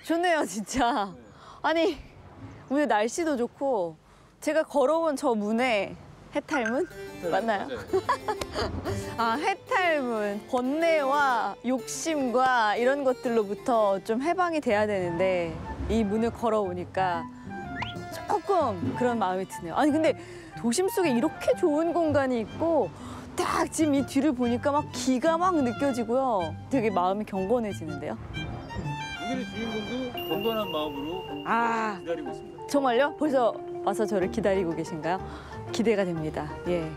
좋네요, 진짜. 아니, 오늘 날씨도 좋고 제가 걸어온 저 문에 해탈문? 맞나요? 아, 해탈문. 번뇌와 욕심과 이런 것들로부터 좀 해방이 돼야 되는데 이 문을 걸어오니까 조금 그런 마음이 드네요. 아니, 근데 도심 속에 이렇게 좋은 공간이 있고 딱 지금 이 뒤를 보니까 막 기가 막 느껴지고요. 되게 마음이 경건해지는데요. 오늘의 주인공도 경건한 마음으로 기다리고 있습니다. 정말요? 벌써 와서 저를 기다리고 계신가요? 기대가 됩니다. 예.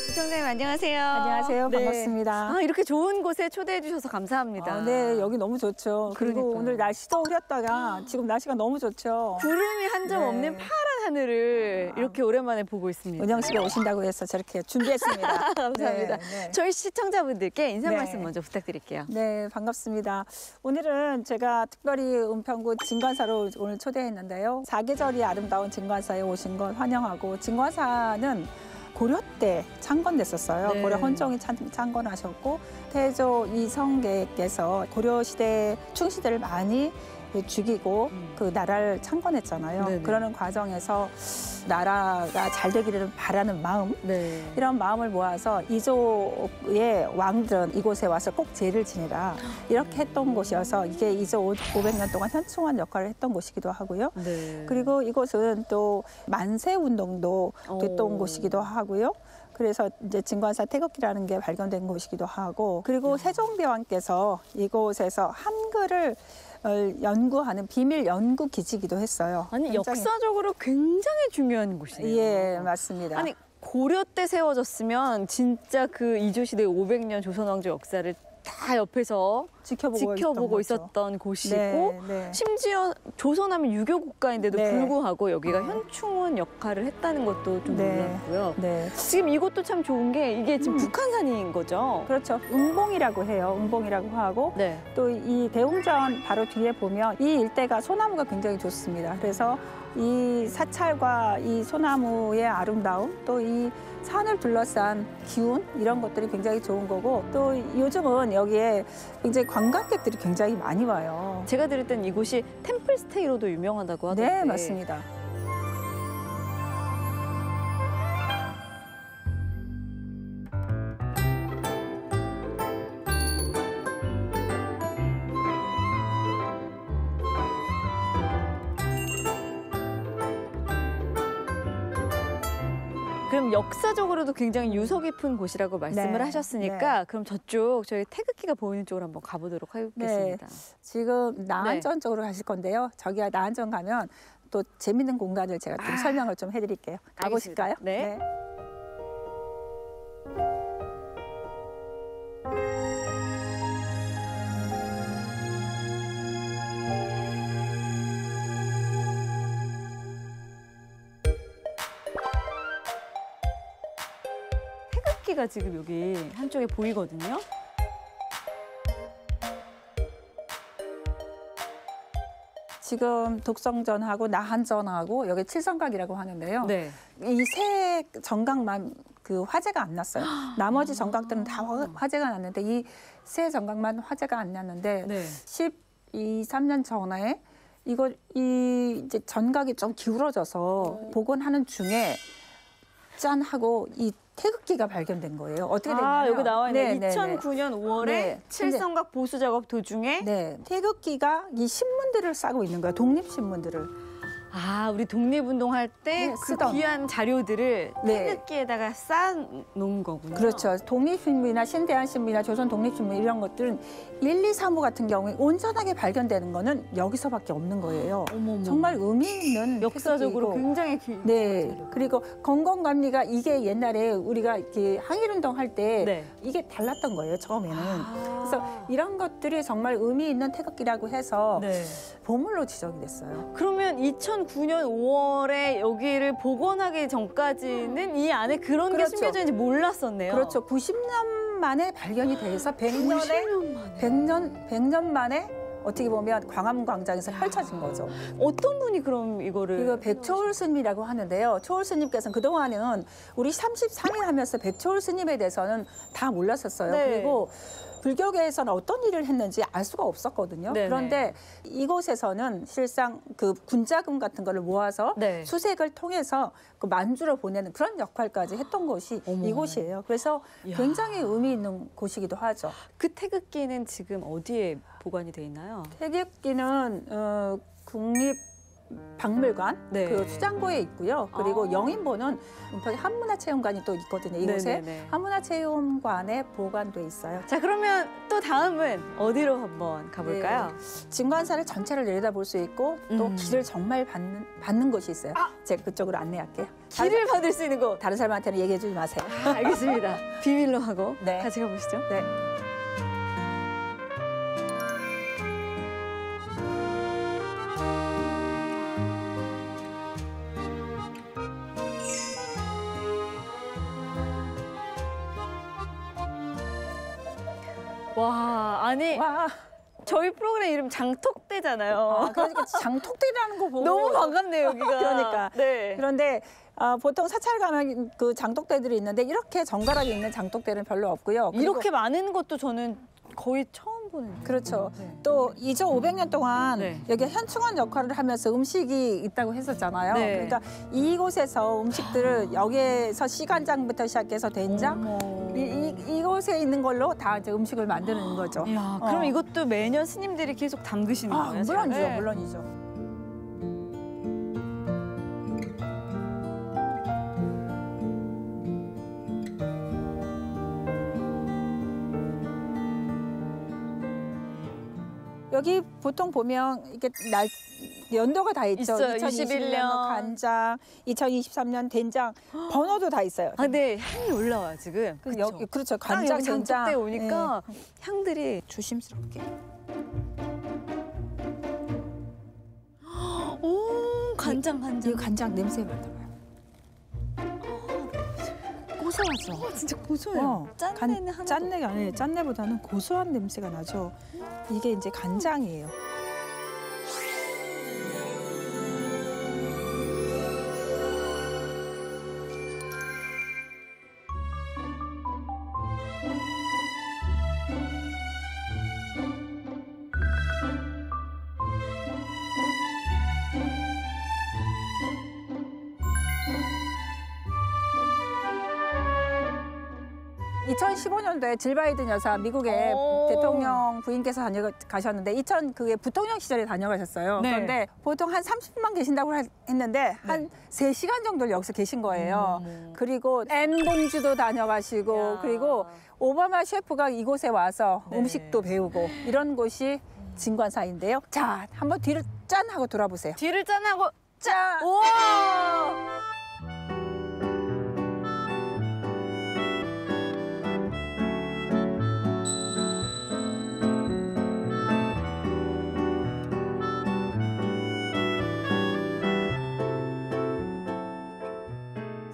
시청자님 안녕하세요. 안녕하세요. 네. 반갑습니다. 아, 이렇게 좋은 곳에 초대해 주셔서 감사합니다. 네, 여기 너무 좋죠. 그리고 그러니까요. 오늘 날씨도 흐렸다가 지금 날씨가 너무 좋죠. 구름이 한 점 네. 없는 파란 하늘을 이렇게 오랜만에 보고 있습니다. 은영 씨가 오신다고 해서 저렇게 준비했습니다. 감사합니다. 네, 네. 저희 시청자분들께 인사 네. 말씀 먼저 부탁드릴게요. 네, 반갑습니다. 오늘은 제가 특별히 은평구 진관사로 오늘 초대했는데요. 사계절이 아름다운 진관사에 오신 걸 환영하고, 진관사는 고려 때 창건됐었어요. 네. 고려 헌종이 창건하셨고, 태조 이성계께서 고려 시대 충시대를 많이 죽이고 그 나라를 창건했잖아요. 네네. 그러는 과정에서 나라가 잘 되기를 바라는 마음, 네. 이런 마음을 모아서 이조의 왕들은 이곳에 와서 꼭 제를 지내라, 이렇게 했던 곳이어서 이게 이조 500년 동안 현충원 역할을 했던 곳이기도 하고요. 네. 그리고 이곳은 또 만세 운동도 됐던 오. 곳이기도 하고요. 그래서 이제 진관사 태극기라는 게 발견된 곳이기도 하고, 그리고 세종대왕께서 이곳에서 한글을 연구하는 비밀 연구 기지이기도 했어요. 아니, 굉장히- 역사적으로 굉장히 중요한 곳이네요. 예, 맞습니다. 아니, 고려 때 세워졌으면 진짜 그 이조시대 500년 조선 왕조 역사를 다 옆에서 지켜보고 있었던 곳이고, 네, 네. 심지어 조선하면 유교 국가인데도 네. 불구하고 여기가 현충원 역할을 했다는 것도 좀 네. 놀랐고요. 네. 지금 이곳도 참 좋은 게 이게 지금 북한산인 거죠? 그렇죠. 은봉이라고 해요. 은봉이라고 하고, 네. 또 이 대웅전 바로 뒤에 보면 이 일대가 소나무가 굉장히 좋습니다. 그래서 이 사찰과 이 소나무의 아름다움, 또 이 산을 둘러싼 기운, 이런 것들이 굉장히 좋은 거고, 또 요즘은 여기에 굉장히 관광객들이 굉장히 많이 와요. 제가 들을 땐 이곳이 템플스테이로도 유명하다고 하던데. 네, 맞습니다. 그럼 역사적으로도 굉장히 유서 깊은 곳이라고 말씀을 네, 하셨으니까 그럼 저쪽 저희 태극기가 보이는 쪽으로 한번 가보도록 하겠습니다. 지금 나한전 쪽으로 가실 건데요. 저기가 나한전 가면 또 재밌는 공간을 제가 좀 설명을 좀 해드릴게요. 가보실까요? 알겠습니다. 네. 태극기가 지금 여기 한쪽에 보이거든요. 지금 독성전하고 나한전하고 여기 칠성각이라고 하는데요. 네. 이 세 정각만 그 화재가 안 났어요. 나머지 정각들은 다 화재가 났는데 이 세 정각만 화재가 안 났는데 네. 13년 전에 이 이제 전각이 좀 기울어져서 복원하는 중에 짠 하고 이 태극기가 발견된 거예요. 어떻게 됐냐면 아, 여기 나와 있네. 네, 2009년 5월에 네. 칠성각 보수 작업 도중에 네, 태극기가 이 신문들을 싸고 있는 거예요. 독립신문들을. 아, 우리 독립운동할 때 네, 그 쓰던. 귀한 자료들을 네. 태극기에다가 쌓아놓은 거군요. 그렇죠. 독립신문이나 신대한신문이나 조선 독립신문 이런 것들은 1, 2, 3호 같은 경우에 온전하게 발견되는 거는 여기서밖에 없는 거예요. 어머머. 정말 의미 있는 역사적으로 태극기이고. 굉장히 네. 자료가. 그리고 건건감리가 이게 옛날에 우리가 이렇게 항일운동 할 때 네. 이게 달랐던 거예요. 처음에는. 그래서 이런 것들이 정말 의미 있는 태극기라고 해서 네. 보물로 지정이 됐어요. 그러면 2009년 5월에 여기를 복원하기 전까지는 이 안에 그런 게 그렇죠. 숨겨져 있는지 몰랐었네요. 그렇죠. 90년 만에 발견이 돼서 100년 만에 어떻게 보면 광화문 광장에서 펼쳐진 거죠. 어떤 분이 그럼 이거를 이거 백초월 스님이라고 하는데요. 초월 스님께서는 그동안은 우리 33일 하면서 백초월 스님에 대해서는 다 몰랐었어요. 네. 그리고 불교계에서는 어떤 일을 했는지 알 수가 없었거든요. 네네. 그런데 이곳에서는 실상 그 군자금 같은 거를 모아서 네. 수색을 통해서 그 만주로 보내는 그런 역할까지 했던 곳이 어머. 이곳이에요. 그래서 이야. 굉장히 의미 있는 곳이기도 하죠. 그 태극기는 지금 어디에 보관이 돼 있나요? 태극기는 국립박물관 네. 그 수장고에 있고요. 그리고 영인보는 은평에 한문화체험관이 또 있거든요. 이곳에 네네네. 한문화체험관에 보관돼 있어요. 자, 그러면 또 다음은 어디로 한번 가볼까요? 진관사를 전체를 내려다볼 수 있고 또 음. 길을 정말 받는 곳이 있어요. 제가 그쪽으로 안내할게요. 길을 받을 수 있는 곳. 다른 사람한테는 얘기해주지 마세요. 알겠습니다. 비밀로 하고 네. 같이 가보시죠. 네. 와, 아니 와, 저희 프로그램 이름 장턱대잖아요. 그러니까 장턱대라는 거 보고 너무 반갑네요, 여기가. 그러니까. 네. 그런데 보통 사찰 가면 그 장독대들이 있는데 이렇게 정갈하게 있는 장독대는 별로 없고요. 그리고 이렇게 많은 것도 저는 거의 처음 보는. 그렇죠. 네. 또 2,500년 동안 네. 여기 현충원 역할을 하면서 음식이 있다고 했었잖아요. 네. 그러니까 이곳에서 음식들을 여기에서 시간장부터 시작해서 된장 이곳에 있는 걸로 다 이제 음식을 만드는 거죠. 이야, 그럼 이것도 매년 스님들이 계속 담그시는 거예요? 물론이죠, 네. 물론이죠. 여기 보통 보면 이렇게 연도가 다 있죠. 있어요. 2021년 간장, 2023년 된장, 번호도 다 있어요. 아, 근데 향이 올라와요, 지금. 그렇죠. 그렇죠. 딱 간장, 여기 된장. 장독대 오니까 향들이 조심스럽게. 오, 간장. 이거 간장 냄새 맡아봐요. 고소하죠. 진짜 고소해요. 짠내는 하나도 짠내가 아니에요. 짠내보다는 고소한 냄새가 나죠. 이게 이제 간장이에요. 이 2015년도에 질 바이든 여사 미국의 오. 대통령 부인께서 다녀가셨는데 그게 부통령 시절에 다녀가셨어요. 네. 그런데 보통 한 30분만 계신다고 했는데 한 3시간 정도를 여기서 계신 거예요. 그리고 앤 본주도 다녀가시고 야. 그리고 오바마 셰프가 이곳에 와서 네. 음식도 배우고 이런 곳이 진관사인데요. 자, 한번 뒤를 짠 하고 돌아보세요. 뒤를 짠하고 짠! 우와!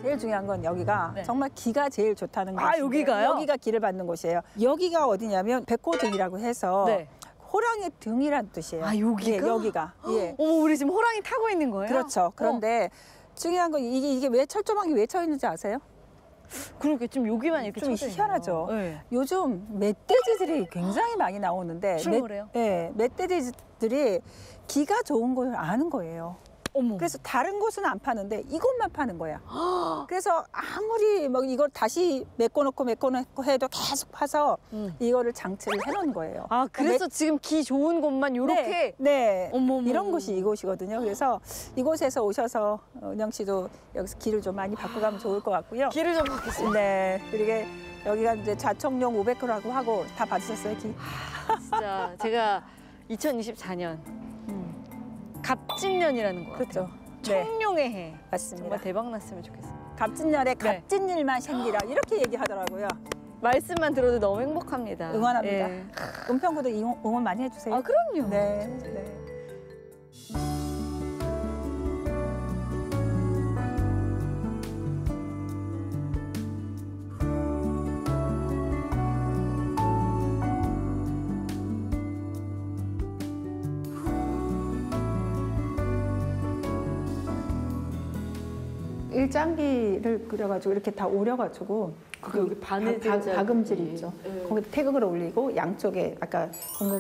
제일 중요한 건 여기가 네. 정말 기가 제일 좋다는 아, 곳이에요. 여기가요? 여기가 길을 받는 곳이에요. 여기가 어디냐면 백호등이라고 해서 네. 호랑이 등이란 뜻이에요. 아, 여기가? 예, 여기가. 예. 어머, 우리 지금 호랑이 타고 있는 거예요? 그렇죠. 그런데 중요한 건 이게 왜 철조망이 왜 쳐 있는지 아세요? 그러게 좀 여기만 이렇게 좀 쳐져 있네요. 희한하죠. 네. 요즘 멧돼지들이 굉장히 많이 나오는데 출몰해요? 네, 멧돼지들이 기가 좋은 걸 아는 거예요. 어머. 그래서 다른 곳은 안 파는데 이곳만 파는 거야. 그래서 아무리 막 이걸 다시 메꿔놓고 해도 계속 파서 이거를 장치를 해놓은 거예요. 아, 그래서 지금 기 좋은 곳만 요렇게 네. 어머머. 이런 곳이 이곳이거든요. 그래서 이곳에서 오셔서 은영 씨도 여기서 길을 좀 많이 바꿔 가면 좋을 것 같고요. 길을 좀 바꾸세요. 네. 그리고 여기가 이제 좌청룡 500km라고 하고 다 받으셨어요, 기? 진짜 제가 2024년 갑진년이라는 거 그렇죠. 같아요. 네. 청룡의 해. 맞습니다. 정말 대박 났으면 좋겠습니다. 갑진년에 네. 갑진 일만 생기라 이렇게 얘기하더라고요. 말씀만 들어도 너무 행복합니다. 응원합니다. 예. 은평구도 응원 많이 해주세요. 아, 그럼요. 네. 네. 일장기를 그려가지고 이렇게 다 오려가지고 여기 바느질 박음질 있죠. 거기 태극을 올리고 양쪽에 아까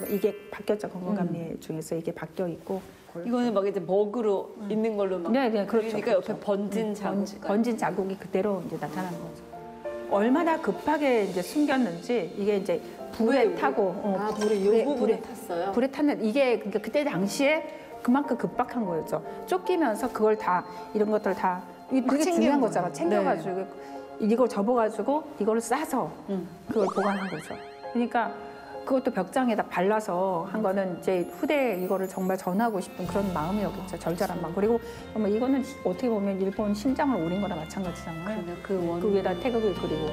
이게 바뀌었죠. 건강감리 중에서 이게 바뀌어 있고. 이거는 막 이제 먹으로 있는 걸로 막. 네, 그렇죠. 그러니까 옆에 번진 자국. 번진 자국이 그대로 이제 나타나는 거죠. 얼마나 급하게 이제 숨겼는지 이게 이제 불에 타고 불에 이 부분에 탔어요. 불에 탔는 이게 그러니까 그때 당시에 그만큼 급박한 거였죠. 쫓기면서 그걸 다 이런 것들 다 이게 되게 중요한 거잖아. 챙겨가지고 이걸 접어가지고 이걸 싸서 그걸 보관한 거죠. 그러니까 그것도 벽장에다 발라서 한 거는 이제 후대에 이거를 정말 전하고 싶은 그런 마음이었겠죠. 절절한 마음. 그리고 이거는 어떻게 보면 일본 심장을 오린 거나 마찬가지잖아요. 그 위에다 태극을 그리고.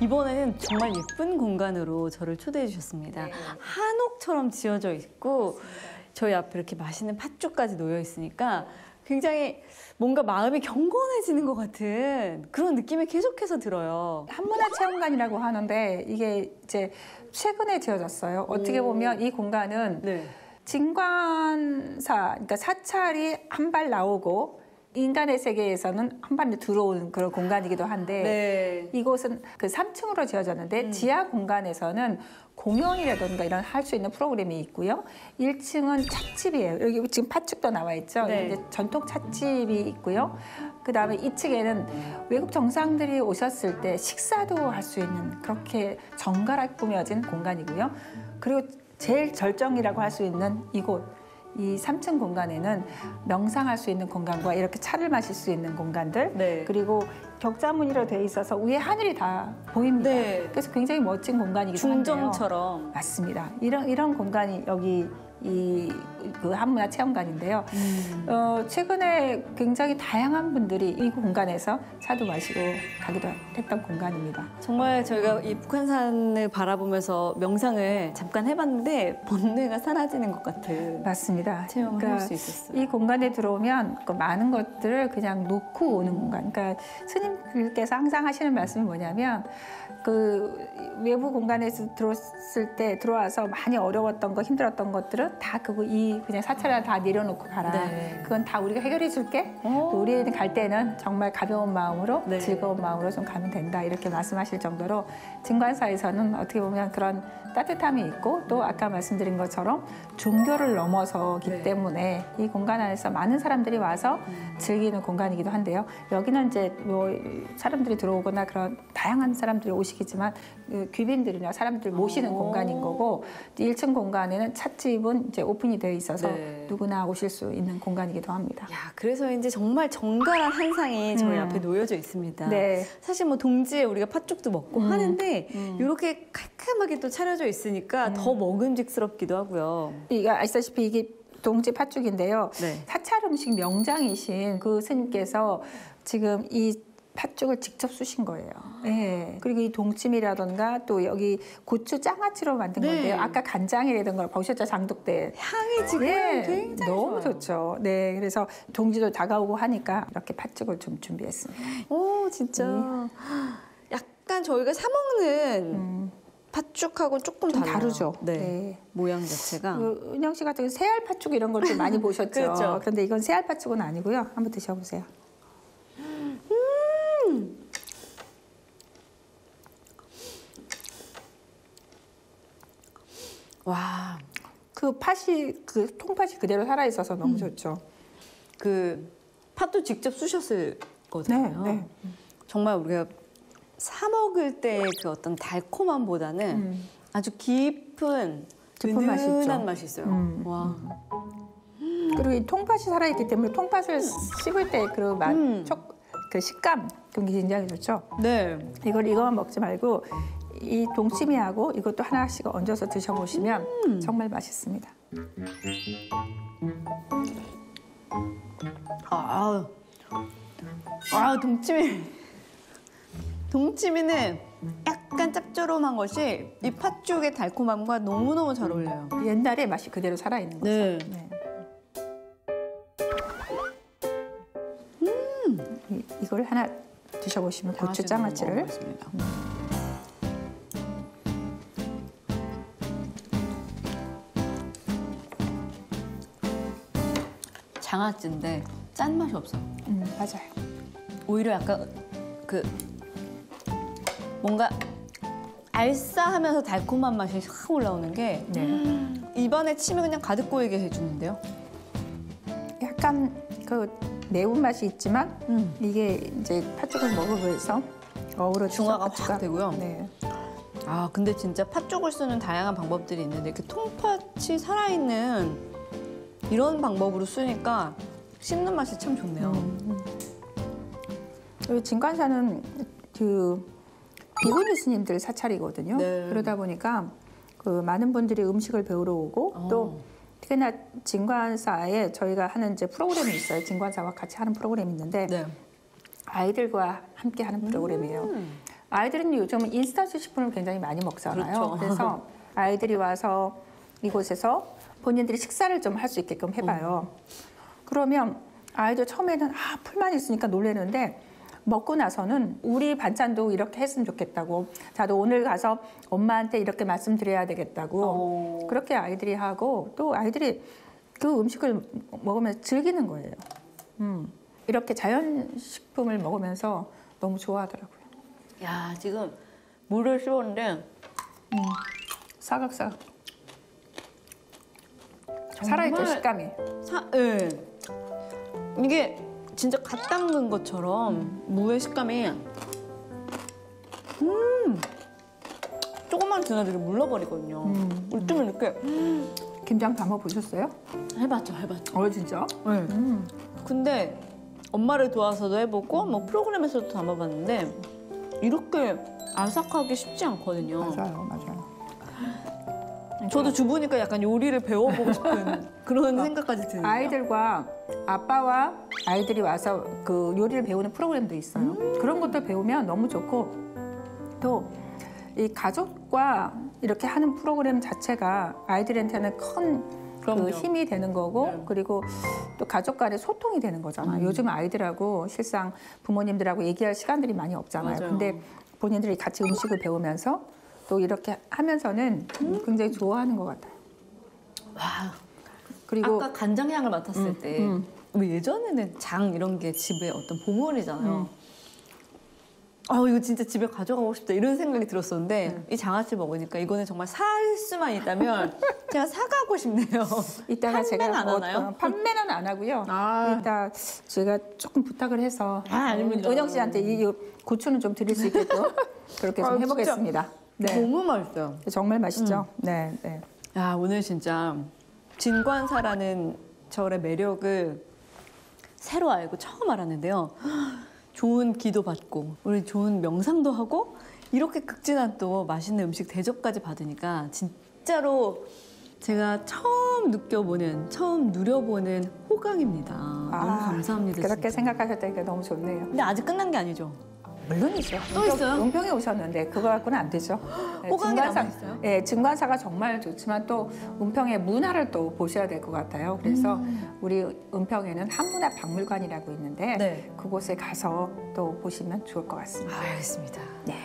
이번에는 정말 예쁜 공간으로 저를 초대해 주셨습니다. 한옥처럼 지어져 있고 저희 앞에 이렇게 맛있는 팥죽까지 놓여 있으니까 굉장히 뭔가 마음이 경건해지는 것 같은 그런 느낌이 계속해서 들어요. 한문화체험관이라고 하는데 이게 이제 최근에 지어졌어요. 어떻게 보면 이 공간은 진관사, 그러니까 사찰이 한 발 나오고 인간의 세계에서는 한 발에 들어오는 그런 공간이기도 한데 이곳은 그 3층으로 지어졌는데 지하 공간에서는 공연이라든가 이런 할 수 있는 프로그램이 있고요. 1층은 찻집이에요. 여기 지금 팥죽도 나와 있죠. 이제 전통 찻집이 있고요. 그다음에 2층에는 외국 정상들이 오셨을 때 식사도 할 수 있는 그렇게 정갈하게 꾸며진 공간이고요. 그리고 제일 절정이라고 할 수 있는 이곳. 이 3층 공간에는 명상할 수 있는 공간과 이렇게 차를 마실 수 있는 공간들 그리고 격자무늬로 돼 있어서 위에 하늘이 다 보입니다. 그래서 굉장히 멋진 공간이기도 한데요. 중정처럼. 맞습니다. 이런 공간이 여기 그 한문화체험관인데요. 최근에 굉장히 다양한 분들이 이 공간에서 차도 마시고 가기도 했던 공간입니다. 정말 저희가 이 북한산을 바라보면서 명상을 잠깐 해봤는데 번뇌가 사라지는 것 같은 맞습니다. 체험을 할 수 있었어요. 이 공간에 들어오면 그 많은 것들을 그냥 놓고 오는 공간. 그러니까 스님들께서 항상 하시는 말씀이 뭐냐면 그 외부 공간에서 들어와서 많이 어려웠던 거, 힘들었던 것들은 다 그냥 사찰에 다 내려놓고 가라. 그건 다 우리가 해결해 줄게. 우리는 갈 때는 정말 가벼운 마음으로 즐거운 마음으로 좀 가면 된다. 이렇게 말씀하실 정도로 진관사에서는 어떻게 보면 그런 따뜻함이 있고 또 아까 말씀드린 것처럼 종교를 넘어서기 때문에 이 공간 안에서 많은 사람들이 와서 즐기는 공간이기도 한데요. 여기는 이제 뭐 사람들이 들어오거나 그런 다양한 사람들이 오시겠지만 귀빈들이나 사람들 모시는 공간인 거고 1층 공간에는 찻집은 이제 오픈이 되어 있어서 누구나 오실 수 있는 공간이기도 합니다. 야, 그래서 이제 정말 정갈한 한상이 저희 앞에 놓여져 있습니다. 사실 뭐 동지에 우리가 팥죽도 먹고 하는데 이렇게 깔끔하게 또 차려져 있으니까 더 먹음직스럽기도 하고요. 아시다시피 이게 동지 팥죽인데요. 사찰 음식 명장이신 그 스님께서 지금 이 팥죽을 직접 쑤신 거예요. 그리고 이 동치미라던가 또 여기 고추 장아찌로 만든 건데요. 아까 간장이라던가 보셨죠? 장독대. 향이 지금 굉장히 너무 좋아요. 좋죠. 그래서 동지도 다가오고 하니까 이렇게 팥죽을 좀 준비했습니다. 오, 진짜. 약간 저희가 사 먹는 팥죽하고 조금 좀 달라요. 다르죠. 모양 자체가. 은영 씨 같은 새알 팥죽 이런 걸 좀 많이 보셨죠. 그렇죠. 그런데 이건 새알 팥죽은 아니고요. 한번 드셔보세요. 와, 그 팥이 그 통팥이 그대로 살아 있어서 너무 좋죠. 그 팥도 직접 쑤셨을 거잖아요. 네. 정말 우리가 사 먹을 때의 그 어떤 달콤함보다는 아주 깊은 맛이 있죠. 은은한 맛이 있어요. 와, 그리고 이 통팥이 살아있기 때문에 통팥을 씹을 때 그 맛, 그 식감 그게 굉장히 좋죠. 네. 이거만 먹지 말고 이 동치미하고 이것도 하나씩 얹어서 드셔보시면 정말 맛있습니다. 동치미는 약간 짭조름한 것이 이 팥죽의 달콤함과 너무너무 잘 어울려요. 옛날에 맛이 그대로 살아있는 거죠. 네. 이걸 하나 드셔보시면 고추 장아찌를 먹어보겠습니다. 장아찌인데 짠맛이 없어요. 맞아요. 오히려 약간 그 뭔가 알싸하면서 달콤한 맛이 확 올라오는 게 네. 입안에 침이 그냥 가득 고이게 해주는데요. 약간 그 매운맛이 있지만 이게 이제 팥죽을 먹으면서 어우러지죠. 중화가 팥죽과. 확 되고요. 네. 아, 근데 진짜 팥죽을 쓰는 다양한 방법들이 있는데 이렇게 통팥이 살아있는 이런 방법으로 쓰니까 씹는 맛이 참 좋네요. 그리고 진관사는 그 비구니 스님들 사찰이거든요. 네. 그러다 보니까 그 많은 분들이 음식을 배우러 오고 또 특히나 진관사에 저희가 하는 이제 프로그램이 있어요. 진관사와 같이 하는 프로그램이 있는데 네. 아이들과 함께 하는 프로그램이에요. 아이들은 요즘 인스턴트 식품을 굉장히 많이 먹잖아요. 그렇죠. 그래서 아이들이 와서 이곳에서 본인들이 식사를 좀 할 수 있게끔 해봐요. 그러면 아이들 처음에는 풀만 있으니까 놀라는데 먹고 나서는 우리 반찬도 이렇게 했으면 좋겠다고, 자도 오늘 가서 엄마한테 이렇게 말씀드려야 되겠다고 그렇게 아이들이 하고, 또 아이들이 그 음식을 먹으면서 즐기는 거예요. 이렇게 자연식품을 먹으면서 너무 좋아하더라고요. 야, 지금 물을 씹었는데 사각사각. 살아있죠, 식감이. 네. 이게 진짜 갓 담근 것처럼 무의 식감이 조금만 지나도 물러버리거든요. 좀 이렇게 김장 담아 보셨어요? 해봤죠. 진짜? 네. 근데 엄마를 도와서도 해보고 뭐 프로그램에서도 담아봤는데 이렇게 아삭하기 쉽지 않거든요. 맞아요. 저도 주부니까 약간 요리를 배워보고 싶은 그런 생각까지 드네요. 아이들과 아빠와 아이들이 와서 그 요리를 배우는 프로그램도 있어요. 그런 것들 배우면 너무 좋고, 또 이 가족과 이렇게 하는 프로그램 자체가 아이들한테는 큰 그럼요. 그 힘이 되는 거고, 네. 그리고 또 가족 간의 소통이 되는 거잖아요. 요즘 아이들하고 실상 부모님들하고 얘기할 시간들이 많이 없잖아요. 맞아요. 근데 본인들이 같이 음식을 배우면서 또 이렇게 하면서는 굉장히 좋아하는 것 같아요. 와, 그리고 아까 간장향을 맡았을 때 예전에는 장 이런 게 집에 어떤 보물이잖아요. 이거 진짜 집에 가져가고 싶다 이런 생각이 들었었는데 이 장아찌 먹으니까 이거는 정말 살 수만 있다면 제가 사가고 싶네요. 이따가 제가 판매는 안 하나요? 판매는 안 하고요. 아. 이따 제가 조금 부탁을 해서 아닙니다. 은영 씨한테 이 고추는 좀 드릴 수 있게끔 그렇게 좀 해보겠습니다. 네, 너무 맛있어요. 정말 맛있죠. 네. 야, 오늘 진짜 진관사라는 절의 매력을 새로 알고 처음 알았는데요. 좋은 기도 받고 우리 좋은 명상도 하고 이렇게 극진한 또 맛있는 음식 대접까지 받으니까 진짜로 제가 처음 느껴보는, 처음 누려보는 호강입니다. 너무 감사합니다. 그렇게 진짜. 생각하셨다니까 너무 좋네요. 근데 아직 끝난 게 아니죠? 물론이죠. 또 있어요? 은평에 오셨는데 그거 갖고는 안 되죠. 호강이 남아있어요? 네, 진관사가 정말 좋지만 또 은평의 문화를 또 보셔야 될 것 같아요. 그래서 우리 은평에는 한문화박물관이라고 있는데 네. 그곳에 가서 또 보시면 좋을 것 같습니다. 알겠습니다. 네.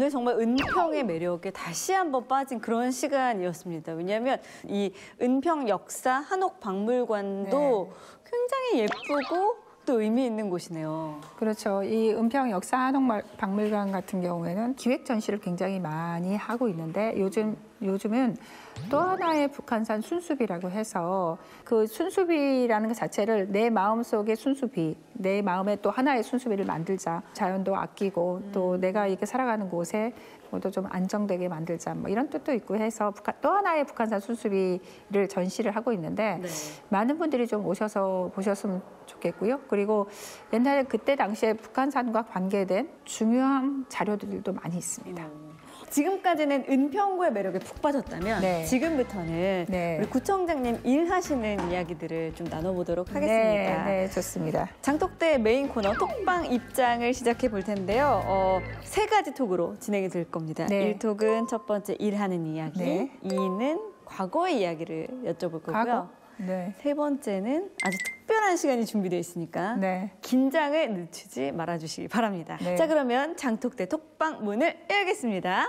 오늘 정말 은평의 매력에 다시 한번 빠진 그런 시간이었습니다. 왜냐하면 이 은평 역사 한옥박물관도 굉장히 예쁘고 또 의미 있는 곳이네요. 그렇죠. 이 은평 역사 한옥박물관 같은 경우에는 기획 전시를 굉장히 많이 하고 있는데 요즘은 또 하나의 북한산 순수비라고 해서 그 순수비라는 것 자체를 내 마음속의 순수비, 내 마음에 또 하나의 순수비를 만들자. 자연도 아끼고 또 내가 이렇게 살아가는 곳에 또 좀 안정되게 만들자. 뭐 이런 뜻도 있고 해서 또 하나의 북한산 순수비를 전시를 하고 있는데 많은 분들이 좀 오셔서 보셨으면 좋겠고요. 그리고 옛날에 그때 당시에 북한산과 관계된 중요한 자료들도 많이 있습니다. 지금까지는 은평구의 매력에 푹 빠졌다면 지금부터는 우리 구청장님 일하시는 이야기들을 좀 나눠보도록 하겠습니다. 네, 좋습니다. 장독대 메인 코너 톡방 입장을 시작해 볼 텐데요. 3가지 톡으로 진행이 될 겁니다. 1톡은 첫 번째 일하는 이야기, 2는 과거의 이야기를 여쭤볼 거고요. 세 번째는 아주 특별한 시간이 준비되어 있으니까 긴장을 늦추지 말아주시기 바랍니다. 자, 그러면 장독대 톡방 문을 열겠습니다.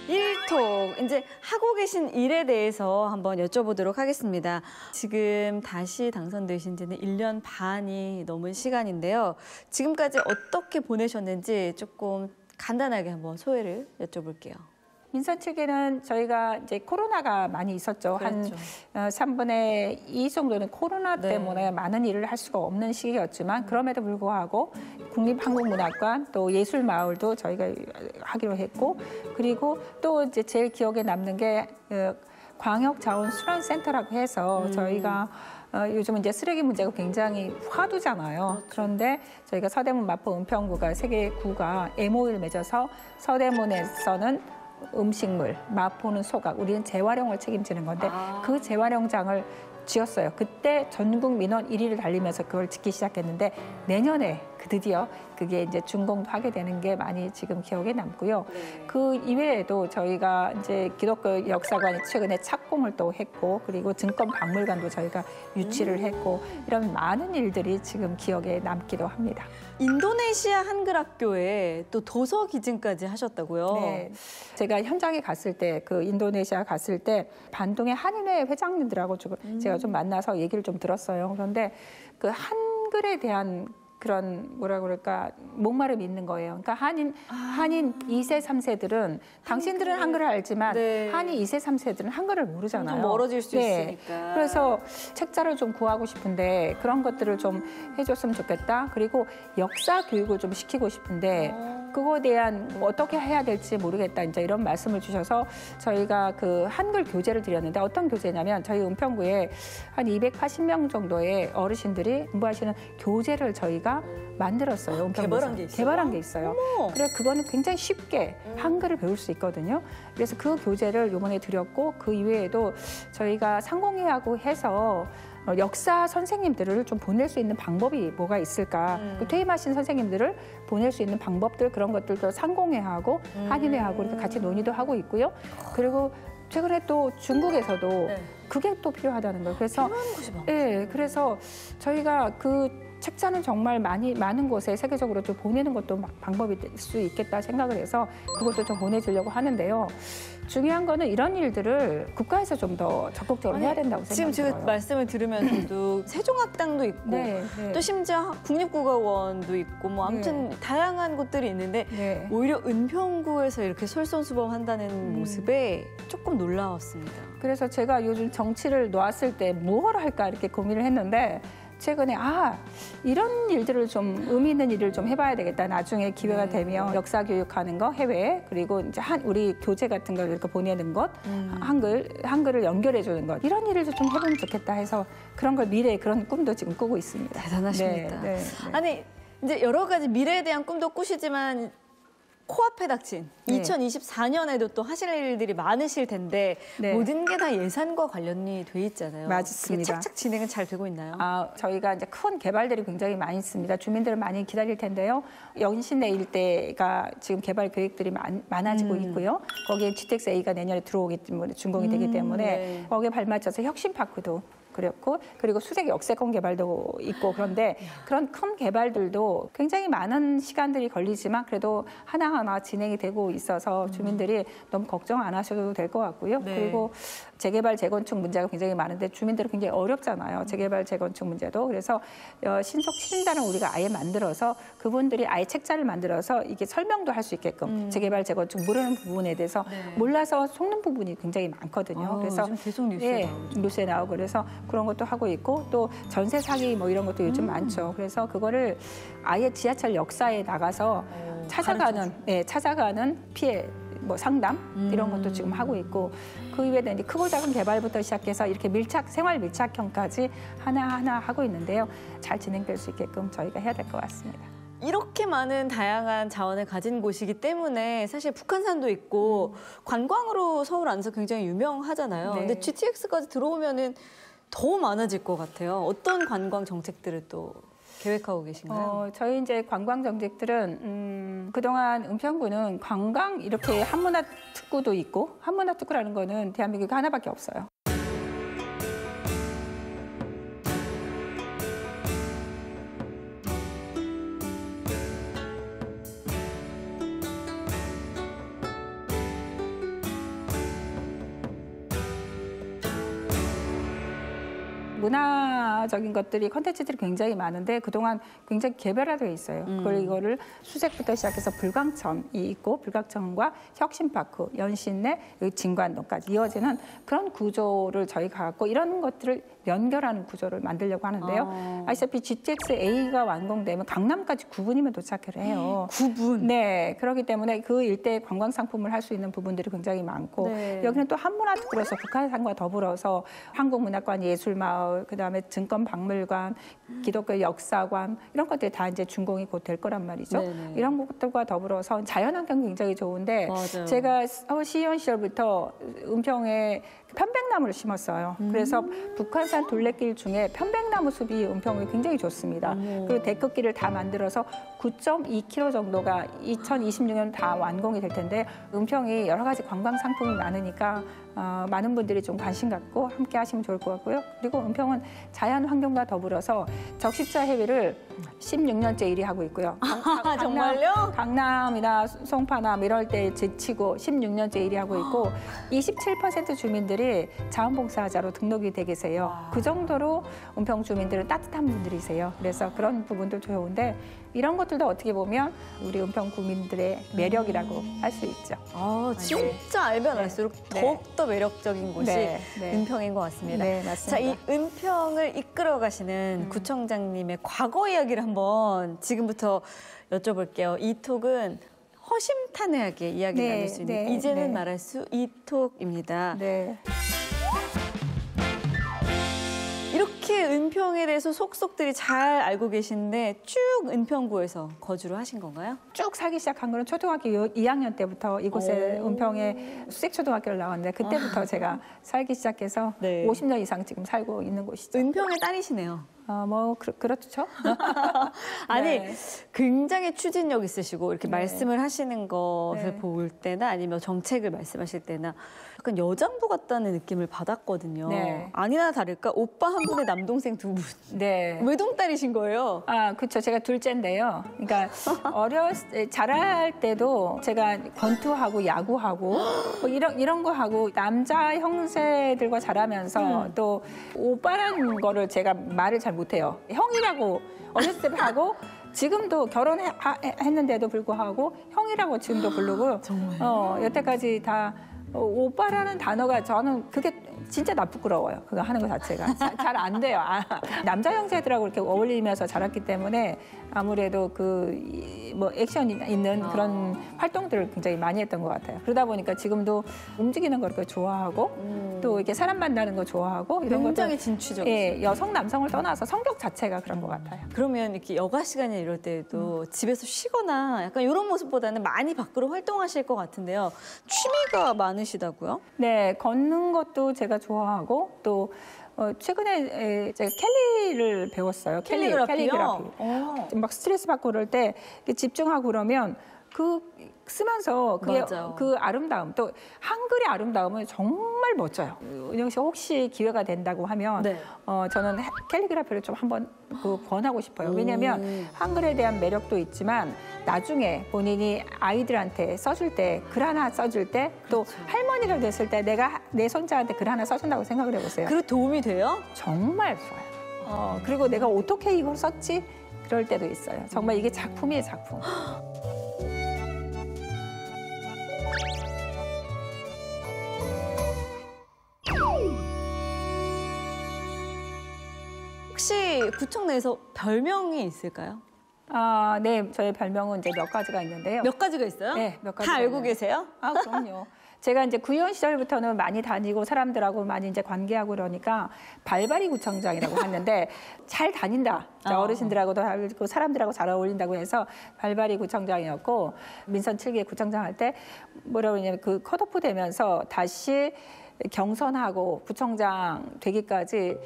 1톡, 이제 하고 계신 일에 대해서 한번 여쭤보도록 하겠습니다. 지금 다시 당선되신 지는 1년 반이 넘은 시간인데요. 지금까지 어떻게 보내셨는지 조금 간단하게 한번 소회를 여쭤볼게요. 민선 측에는 저희가 이제 코로나가 많이 있었죠. 한 3분의 2 정도는 코로나 때문에 많은 일을 할 수가 없는 시기였지만 그럼에도 불구하고 국립한국문학관 또 예술마을도 저희가 하기로 했고 그리고 또 이제 제일 기억에 남는 게 광역자원순환센터라고 해서 저희가 요즘은 이제 쓰레기 문제가 굉장히 화두잖아요. 그런데 저희가 서대문, 마포, 은평구가 3개 구가 MOU를 맺어서 서대문에서는 음식물, 마포는 소각, 우리는 재활용을 책임지는 건데 그 재활용장을 지었어요. 그때 전국 민원 1위를 달리면서 그걸 짓기 시작했는데 내년에 드디어 그게 이제 준공도 하게 되는 게 많이 지금 기억에 남고요. 그 이외에도 저희가 이제 기독교 역사관이 최근에 착공을 또 했고 그리고 증권박물관도 저희가 유치를 했고 이런 많은 일들이 지금 기억에 남기도 합니다. 인도네시아 한글학교에 또 도서 기증까지 하셨다고요? 네. 제가 현장에 갔을 때, 그 인도네시아 갔을 때 반동의 한인회 회장님들하고 제가 좀 만나서 얘기를 좀 들었어요. 그런데 그 한글에 대한 그런 뭐라 그럴까 목마름이 있는 거예요. 그러니까 한인 2세, 3세들은 당신들은 한글을 알지만 한인 2세, 3세들은 한글을 모르잖아요. 좀 멀어질 수 있으니까. 그래서 책자를 좀 구하고 싶은데 그런 것들을 좀 해줬으면 좋겠다. 그리고 역사 교육을 좀 시키고 싶은데 그거에 대한 어떻게 해야 될지 모르겠다. 이제 이런 말씀을 주셔서 저희가 그 한글 교재를 드렸는데 어떤 교재냐면 저희 은평구에 한 280명 정도의 어르신들이 공부하시는 교재를 저희가 만들었어요. 개발한 게 있어요? 개발한 게 있어요. 그래서 그거는 굉장히 쉽게 한글을 배울 수 있거든요. 그래서 그 교재를 이번에 드렸고 그 이외에도 저희가 상공회하고 해서 역사 선생님들을 좀 보낼 수 있는 방법이 뭐가 있을까. 퇴임하신 선생님들을 보낼 수 있는 방법들 그런 것들도 상공회하고 한인회하고 이렇게 같이 논의도 하고 있고요. 그리고 최근에 또 중국에서도 그게 또 필요하다는 거예요. 그래서 그래서 저희가 그 책자는 정말 많은 곳에 세계적으로 좀 보내는 것도 방법이 될 수 있겠다 생각을 해서 그것도 좀 보내주려고 하는데요. 중요한 거는 이런 일들을 국가에서 좀 더 적극적으로 해야 된다고 생각해요. 지금 제가 말씀을 들으면서도 세종학당도 있고 또 심지어 국립국어원도 있고 뭐 아무튼 다양한 곳들이 있는데 오히려 은평구에서 이렇게 솔선수범한다는 모습에 조금 놀라웠습니다. 그래서 제가 요즘 정치를 놓았을 때 뭘 할까 이렇게 고민을 했는데 최근에 이런 일들을 좀 의미 있는 일을 좀 해봐야 되겠다. 나중에 기회가 되면 역사 교육하는 거 해외에 그리고 이제 우리 교재 같은 걸 이렇게 보내는 것, 한글을 연결해 주는 것 이런 일을 좀 해보면 좋겠다 해서 그런 걸 미래에 그런 꿈도 지금 꾸고 있습니다. 대단하십니다. 아니 이제 여러 가지 미래에 대한 꿈도 꾸시지만 코앞에 닥친 2024년에도 또 하실 일들이 많으실 텐데 모든 게 다 예산과 관련이 돼 있잖아요. 맞습니다. 착착 진행은 잘 되고 있나요? 저희가 이제 큰 개발들이 굉장히 많이 있습니다. 주민들은 많이 기다릴 텐데요. 영신내 일대가 지금 개발 계획들이 많아지고 있고요. 거기에 GTX-A가 내년에 들어오기 때문에 준공이 되기 때문에 거기에 발맞춰서 혁신파크도 그렇고 그리고 수색 역세권 개발도 있고 그런데 그런 큰 개발들도 굉장히 많은 시간들이 걸리지만 그래도 하나하나 진행이 되고 있어서 주민들이 너무 걱정 안 하셔도 될 것 같고요. 네. 그리고 재개발, 재건축 문제가 굉장히 많은데 주민들은 굉장히 어렵잖아요. 재개발, 재건축 문제도. 그래서 신속 추진단을 우리가 아예 만들어서 그분들이 아예 책자를 만들어서 이게 설명도 할 수 있게끔 재개발, 재건축 모르는 부분에 대해서 몰라서 속는 부분이 굉장히 많거든요. 그래서 요즘 계속 뉴스에 뉴스에 나오고 그래서 그런 것도 하고 있고 또 전세 사기 뭐 이런 것도 요즘 많죠. 그래서 그거를 아예 지하철 역사에 나가서 찾아가는 피해 뭐 상담 이런 것도 지금 하고 있고 그 이외에 이제 크고 작은 개발부터 시작해서 이렇게 생활 밀착형까지 하나하나 하고 있는데요. 잘 진행될 수 있게끔 저희가 해야 될 것 같습니다. 이렇게 많은 다양한 자원을 가진 곳이기 때문에 사실 북한산도 있고 관광으로 서울 안에서 굉장히 유명하잖아요. 네. 근데 GTX까지 들어오면은 더 많아질 것 같아요. 어떤 관광 정책들을 또 계획하고 계신가요? 저희 이제 관광 정책들은 그동안 은평구는 관광 이렇게 한문화 특구도 있고 한문화 특구라는 거는 대한민국에 하나밖에 없어요. 문화적인 것들이 컨텐츠들이 굉장히 많은데 그동안 굉장히 개별화되어 있어요. 이거를 수색부터 시작해서 불광천이 있고 불광천과 혁신파크, 연신내, 진관동까지 이어지는 그런 구조를 저희가 갖고 이런 것들을 연결하는 구조를 만들려고 하는데요. 아시다시피 GTX-A가 완공되면 강남까지 9분이면 도착을 해요. 9분? 네. 그렇기 때문에 그 일대에 관광 상품을 할 수 있는 부분들이 굉장히 많고 여기는 또 한문화 특구로서 북한산과 더불어서 한국문화관 예술마을, 그다음에 증권박물관, 기독교 역사관 이런 것들이 다 이제 준공이 곧 될 거란 말이죠. 네네. 이런 것들과 더불어서 자연환경 굉장히 좋은데 맞아요. 제가 서울시의원 시절부터 은평에 편백나무를 심었어요. 그래서 북한산 둘레길 중에 편백나무 숲이 은평이 굉장히 좋습니다. 그리고 데크길을 다 만들어서 9.2km 정도가 2026년 다 완공이 될 텐데 은평이 여러 가지 관광 상품이 많으니까 많은 분들이 좀 관심 갖고 함께 하시면 좋을 것 같고요. 그리고 은평은 자연 환경과 더불어서 적십자 해외를 16년째 1위 하고 있고요. 정말요? 강남이나 송파남 이럴 때 제치고 16년째 1위 하고 있고 27% 주민들이 자원봉사자로 등록이 돼 계세요. 그 정도로 은평 주민들은 따뜻한 분들이세요. 그래서 그런 부분도 좋은데 이런 것들도 어떻게 보면 우리 은평 구민들의 매력이라고 할 수 있죠. 진짜 알면 알수록 더욱더 매력적인 곳이 은평인 것 같습니다. 네, 맞습니다. 자, 이 은평을 이끌어 가시는 구청장님의 과거 이야기를 한번 지금부터 여쭤볼게요. 이 톡은 허심탄회하게 이야기 나눌 수 있는 이제는 말할 수 이 톡입니다. 네. 이렇게 은평에 대해서 속속들이 잘 알고 계신데 쭉 은평구에서 거주를 하신 건가요? 쭉 살기 시작한 거는 초등학교 2학년 때부터 이곳에 은평에 수색초등학교를 나왔는데 그때부터 제가 살기 시작해서 50년 이상 지금 살고 있는 곳이죠. 은평의 딸이시네요. 그렇죠. 아니, 굉장히 추진력 있으시고 이렇게 말씀을 하시는 것을 볼 때나 아니면 정책을 말씀하실 때나 약간 여장부 같다는 느낌을 받았거든요. 아니나 다를까 오빠 한 분에 남동생 두 분. 외동딸이신 거예요. 그렇죠. 제가 둘째인데요. 그러니까 어렸을 때 자랄 때도 제가 권투하고 야구하고 뭐 이런 거 하고 남자 형제들과 자라면서 또 오빠라는 거를 제가 말을 잘 못해요. 형이라고 어렸을 때 하고 지금도 결혼했는데도 불구하고 형이라고 지금도 부르고 여태까지 다 오빠라는 단어가 저는 그게 진짜 나 부끄러워요. 그거 하는 거 자체가 잘 안 돼요. 남자 형제들하고 이렇게 어울리면서 자랐기 때문에 아무래도 뭐 액션 있는 그런 활동들을 굉장히 많이 했던 것 같아요. 그러다 보니까 지금도 움직이는 걸 그렇게 좋아하고 또 이렇게 사람 만나는 거 좋아하고 이런 굉장히 진취적이에요. 여성 남성을 떠나서 성격 자체가 그런 것 같아요. 그러면 이렇게 여가 시간이나 이럴 때도 집에서 쉬거나 약간 이런 모습보다는 많이 밖으로 활동하실 것 같은데요. 취미가 많으시다고요? 네, 걷는 것도 제가 좋아하고 또 최근에 제가 캘리를 배웠어요. 캘리그라피요? 막 스트레스 받고 그럴 때 집중하고 그러면 쓰면서 맞아요. 그 아름다움, 또 한글의 아름다움은 정말 멋져요. 은영 씨 혹시 기회가 된다고 하면 네. 저는 캘리그라피를 좀 한번 권하고 싶어요. 왜냐하면 한글에 대한 매력도 있지만 나중에 본인이 아이들한테 써줄 때, 글 하나 써줄 때, 또 할머니가 됐을 때 내가 내 손자한테 글 하나 써준다고 생각을 해보세요. 그리고 도움이 돼요? 정말 좋아요. 그리고 내가 어떻게 이걸 썼지? 그럴 때도 있어요. 정말 이게 작품이에요, 작품. 혹시 구청 내에서 별명이 있을까요? 네, 저의 별명은 이제 몇 가지가 있는데요. 몇 가지가 있어요? 네, 몇 가지가 다 알고 있는데. 계세요? 그럼요. 제가 이제 구의원 시절부터는 많이 다니고 사람들하고 많이 이제 관계하고 그러니까 발발이 구청장이라고 하는데 잘 다닌다. 어르신들하고도 잘 있고 사람들하고 잘 어울린다고 해서 발발이 구청장이었고 민선 7기 구청장 할 때 뭐라고 그러냐면 그 컷오프 되면서 다시 경선하고 구청장 되기까지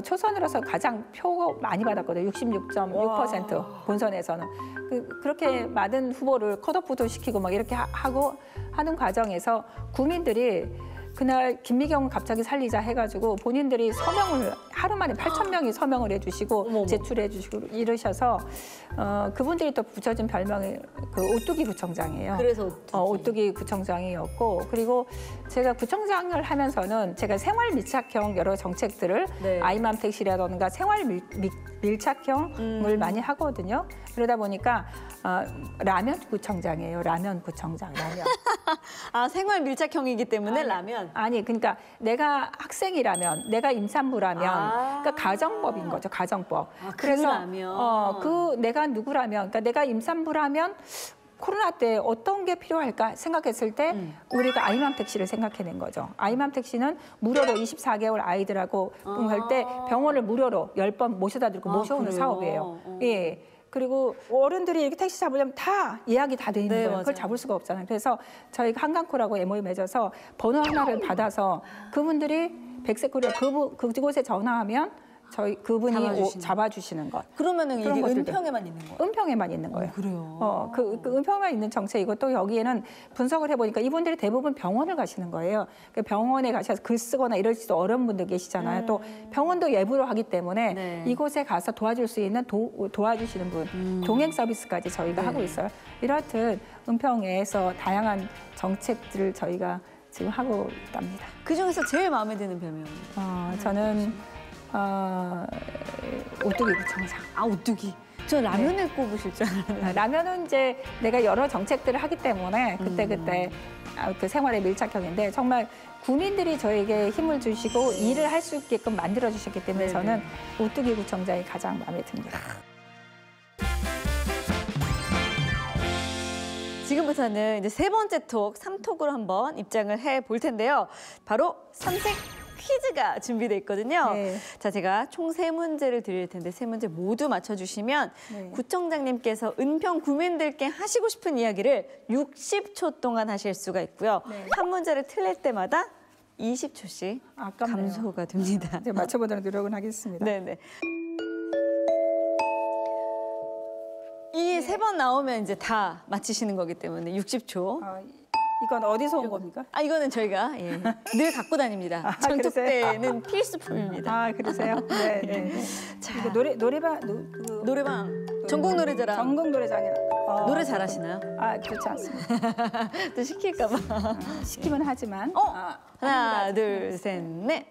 초선으로서 가장 표 많이 받았거든요. 66.6% 본선에서는. 그렇게 많은 후보를 컷오프도 시키고 막 이렇게 하고 하는 과정에서 국민들이 그날 김미경 갑자기 살리자 해가지고 본인들이 서명을 하루 만에 8,000명이 서명을 해주시고 제출해 주시고 이러셔서 그분들이 또 붙여준 별명이 그 오뚜기 구청장이에요. 그래서 오뚜기 구청장이었고 그리고 제가 구청장을 하면서는 제가 생활 밀착형 여러 정책들을 네. 아이맘 택시라던가 생활 밀착형을 많이 하거든요. 그러다 보니까 라면 구청장이에요. 라면 구청장, 라면. 아, 생활 밀착형이기 때문에 라면. 아니, 그러니까 내가 학생이라면, 내가 임산부라면, 그러니까 가정법인 거죠, 가정법. 그래서 라면. 내가 누구라면, 그러니까 내가 임산부라면 코로나 때 어떤 게 필요할까 생각했을 때 우리가 아이맘 택시를 생각해낸 거죠. 아이맘 택시는 무료로 24개월 아이들하고 할 때 병원을 무료로 10번 모셔다 드리고 모셔오는 그래요? 사업이에요. 예. 그리고 어른들이 이렇게 택시 잡으려면 다 예약이 다 돼 있는 네, 거예요. 맞아요. 그걸 잡을 수가 없잖아요. 그래서 저희가 한강코라고 MOU 맺어서 번호 하나를 받아서 그분들이 백색코리아 그곳에 전화하면 저희 그분이 잡아주시는 것. 그러면은 이게 그런 것들도. 은평에만 있는 거예요? 은평에만 있는 거예요. 그래요? 그 은평에만 있는 정책이고 또 여기에는 분석을 해보니까 이분들이 대부분 병원을 가시는 거예요. 그러니까 병원에 가셔서 글 쓰거나 이럴지도 어려운 분들 계시잖아요. 또 병원도 예부로 하기 때문에 네. 이곳에 가서 도와줄 수 있는 도와주시는 분, 동행 서비스까지 저희가 네. 하고 있어요. 이렇듯 은평에서 다양한 정책들을 저희가 지금 하고 있답니다. 그중에서 제일 마음에 드는 별명은? 저는 오뚜기 구청장. 아, 오뚜기. 저 라면을 꼽으실 줄 알았는데. 라면은 이제 내가 여러 정책들을 하기 때문에 그때 그 생활의 밀착형인데 정말 국민들이 저에게 힘을 주시고 일을 할 수 있게끔 만들어 주셨기 때문에 네네. 저는 오뚜기 구청장이 가장 마음에 듭니다. 지금부터는 이제 세 번째 톡, 3톡으로 한번 입장을 해 볼 텐데요. 바로 삼색 퀴즈가 준비되어 있거든요. 네. 자, 제가 총 3문제를 드릴 텐데 3문제 모두 맞춰주시면 네. 구청장님께서 은평 구민들께 하시고 싶은 이야기를 60초 동안 하실 수가 있고요. 네. 한 문제를 틀릴 때마다 20초씩 아깝네요. 감소가 됩니다. 이제 맞춰보도록 노력은 하겠습니다. 네네. 이 세 번 나오면 이제 다 맞히시는 거기 때문에 60초. 이건 어디서 온 겁니까? 아, 이거는 저희가 늘 갖고 다닙니다. 장독 그러세요? 때는 필수품입니다. 그러세요? 네. 자, 이거 노래방 노래방 전국 노래자랑 전국 노래장이라. 노래 잘하시나요? 그렇지 않습니다. 또 시킬까 봐. 시키면 하지만. 하나, 둘, 셋, 넷.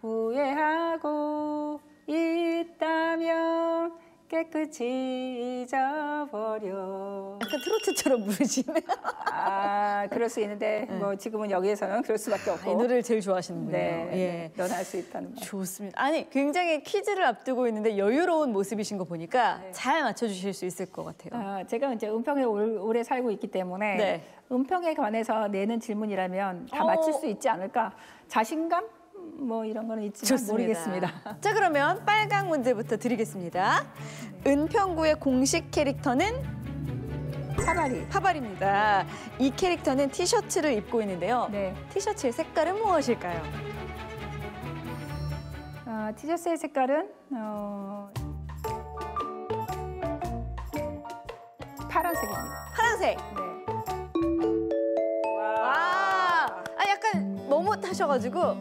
후회하고 있다면 깨끗이 잊어버려. 약간 트로트처럼 부르시네요. 그럴 수 있는데 뭐 지금은 여기에서는 그럴 수밖에 없고. 이 노래를 제일 좋아하시는군요. 네, 넌 할 수 있다는 말. 좋습니다. 아니, 굉장히 퀴즈를 앞두고 있는데 여유로운 모습이신 거 보니까 잘 맞춰주실 수 있을 것 같아요. 제가 이제 은평에 오래 살고 있기 때문에 네. 은평에 관해서 내는 질문이라면 다 맞출 수 있지 않을까? 자신감? 뭐 이런 거는 있지만 모르겠습니다. 자, 그러면 빨강 문제부터 드리겠습니다. 은평구의 공식 캐릭터는 파발입니다. 이 캐릭터는 티셔츠를 입고 있는데요. 네. 티셔츠의 색깔은 무엇일까요? 티셔츠의 색깔은 파란색입니다. 파란색. 네. 뚜렷하셔가지고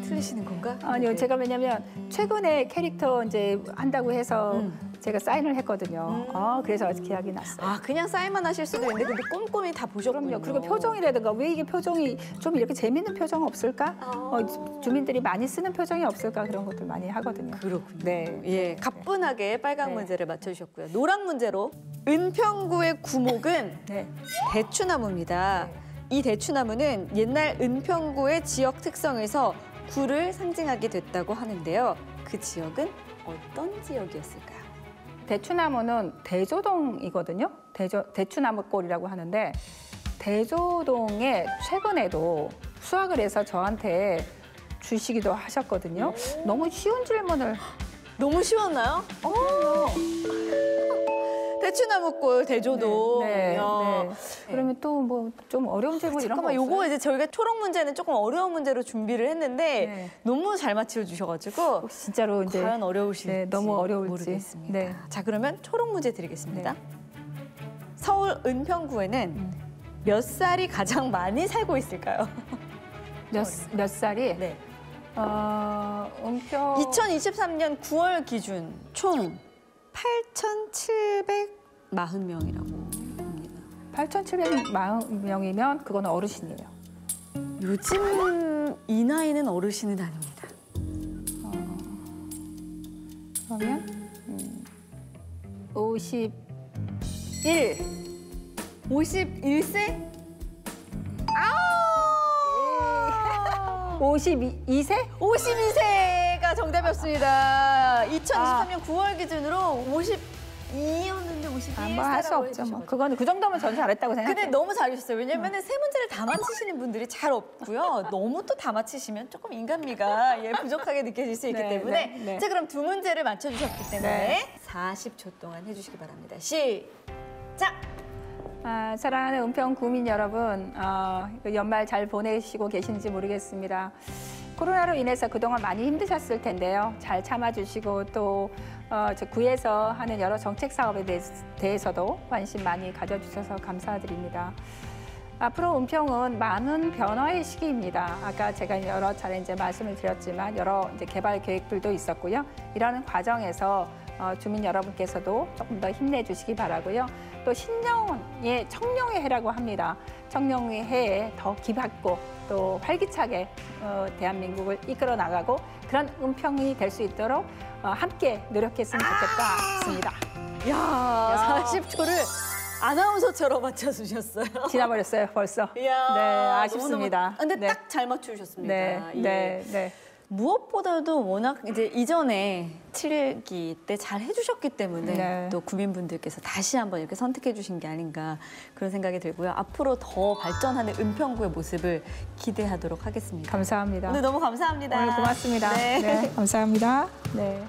틀리시는 건가? 아니요, 제가 왜냐면 최근에 캐릭터 이제 한다고 해서 음. 제가 사인을 했거든요. 그래서 기억이 났어요. 아, 그냥 사인만 하실 수도 있는데 근데 꼼꼼히 다 보셨군요. 그럼요. 그리고 표정이라든가 왜 이게 표정이 좀 이렇게 재밌는 표정 없을까? 주민들이 많이 쓰는 표정이 없을까? 그런 것들 많이 하거든요. 그렇군요. 네. 예, 가뿐하게 빨강 네. 문제를 맞춰주셨고요. 노랑 문제로 은평구의 구목은 네. 대추나무입니다. 이 대추나무는 옛날 은평구의 지역 특성에서 구를 상징하게 됐다고 하는데요. 그 지역은 어떤 지역이었을까요? 대추나무는 대조동이거든요. 대추나무골이라고 하는데 대조동에 최근에도 수확을 해서 저한테 주시기도 하셨거든요. 너무 쉬운 질문을. 너무 쉬웠나요? 대추나무골 대조동. 네, 야. 네. 그러면 또 뭐 좀 어려운 질문 이런 거 잠깐만, 없어요? 요거 이제 저희가 초록 문제는 조금 어려운 문제로 준비를 했는데 네. 너무 잘 맞춰주셔가지고 혹시 진짜로 이제 과연 어려우실지 네, 너무 어려울지. 모르겠습니다. 네. 자, 그러면 초록 문제 드리겠습니다. 네. 서울 은평구에는 몇 살이 가장 많이 살고 있을까요? 몇 살이? 네. 은평 2023년 9월 기준 총 8,740명이라고 합니다. 8,740명이면 그건 어르신이에요. 요즘 이 나이는 어르신은 아닙니다. 그러면 51. 51세? 52세? 52세가 정답이었습니다. 2023년 9월 기준으로 52였는데 51세라고 뭐 할 수 없죠. 뭐. 그거는 그 정도면 전 잘했다고 생각해요. 근데 너무 잘하셨어요. 왜냐면 세 문제를 다 맞히시는 분들이 잘 없고요. 너무 또 다 맞히시면 조금 인간미가 부족하게 느껴질 수 있기 네, 때문에 네, 네. 자, 그럼 두 문제를 맞춰주셨기 때문에 네. 40초 동안 해주시기 바랍니다. 시작! 사랑하는 은평 구민 여러분, 연말 잘 보내시고 계신지 모르겠습니다. 코로나로 인해서 그동안 많이 힘드셨을 텐데요. 잘 참아주시고 또 저 구에서 하는 여러 정책 사업에 대해서도 관심 많이 가져주셔서 감사드립니다. 앞으로 은평은 많은 변화의 시기입니다. 아까 제가 여러 차례 이제 말씀을 드렸지만 여러 이제 개발 계획들도 있었고요. 이러는 과정에서 주민 여러분께서도 조금 더 힘내주시기 바라고요. 또 신년의 청룡의 해라고 합니다. 청룡의 해에 더 기받고 또 활기차게 대한민국을 이끌어 나가고 그런 은평이 될 수 있도록 함께 노력했으면 좋겠다 싶습니다. 야, 40초를 아나운서처럼 맞춰주셨어요. 지나버렸어요, 벌써. 이야, 네, 아쉽습니다. 너무너무, 근데 네. 딱 잘 맞추셨습니다. 네, 예. 네, 네. 무엇보다도 워낙 이제 이전에 7기 때 잘 해주셨기 때문에 네. 또 구민분들께서 다시 한번 이렇게 선택해 주신 게 아닌가 그런 생각이 들고요. 앞으로 더 발전하는 은평구의 모습을 기대하도록 하겠습니다. 감사합니다. 오늘 너무 감사합니다. 오늘 고맙습니다. 네. 네, 감사합니다. 네.